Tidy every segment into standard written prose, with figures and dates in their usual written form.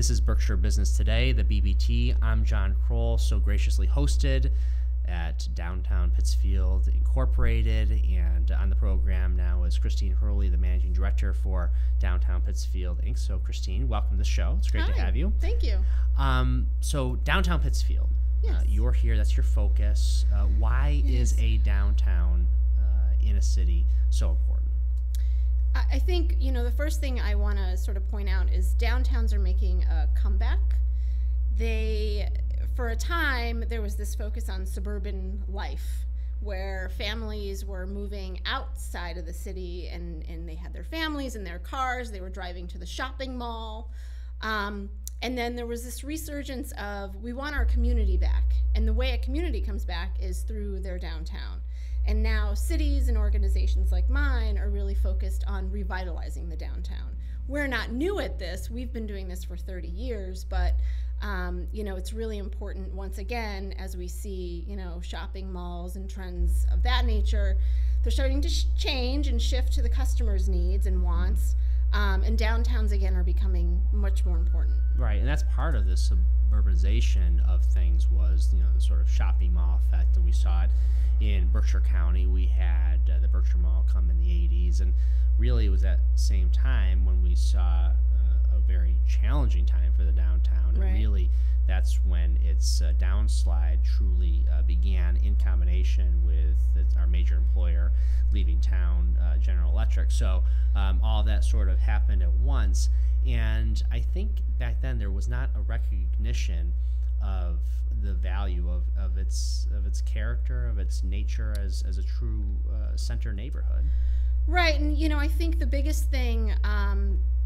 This is Berkshire Business Today, the BBT. I'm John Krol, so graciously hosted at downtown Pittsfield Incorporated, and on the program now is Kristine Hurley, the Managing Director for Downtown Pittsfield Inc. So Kristine, welcome to the show. It's great to have you. Thank you. So downtown Pittsfield, Yes. You're here, that's your focus. Why is a downtown in a city so important? I think, the first thing I want to sort of point out is downtowns are making a comeback. For a time, there was this focus on suburban life where families were moving outside of the city and they had their families and their cars. They were driving to the shopping mall. And then there was this resurgence of, we want our community back. And the way a community comes back is through their downtown. And now cities and organizations like mine are really focused on revitalizing the downtown. We're not new at this. We've been doing this for 30 years, but it's really important, once again, as we see, shopping malls and trends of that nature, they're starting to change and shift to the customer's needs and wants. And downtowns, again, are becoming much more important. Right, and that's part of the suburbanization of things was, the sort of shopping mall effect, and we saw it in Berkshire County. We had the Berkshire Mall come in the 80s, and really it was that same time when we saw a very challenging time for the downtown. Right. And really, that's when its downslide truly began, in combination with our major employer leaving town, General Electric. So all that sort of happened at once, and I think back then there was not a recognition of the value of its character, of its nature as a true center neighborhood. Right, and I think the biggest thing,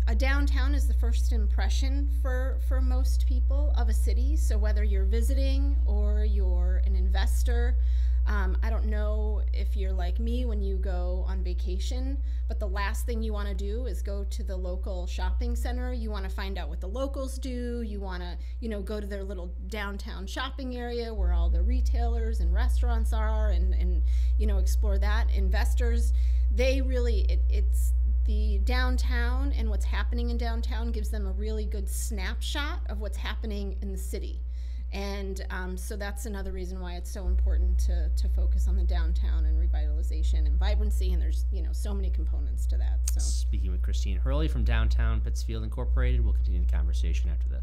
a downtown is the first impression for most people of a city. So whether you're visiting or you're an investor, I don't know if you're like me when you go on vacation, but the last thing you want to do is go to the local shopping center. You want to find out what the locals do. You want to, go to their little downtown shopping area where all the retailers and restaurants are, and explore that. Investors, they really, it's the downtown, and what's happening in downtown gives them a really good snapshot of what's happening in the city. And so that's another reason why it's so important to focus on the downtown and revitalization and vibrancy, and there's so many components to that. So. Speaking with Kristine Hurley from Downtown Pittsfield Incorporated, we'll continue the conversation after this.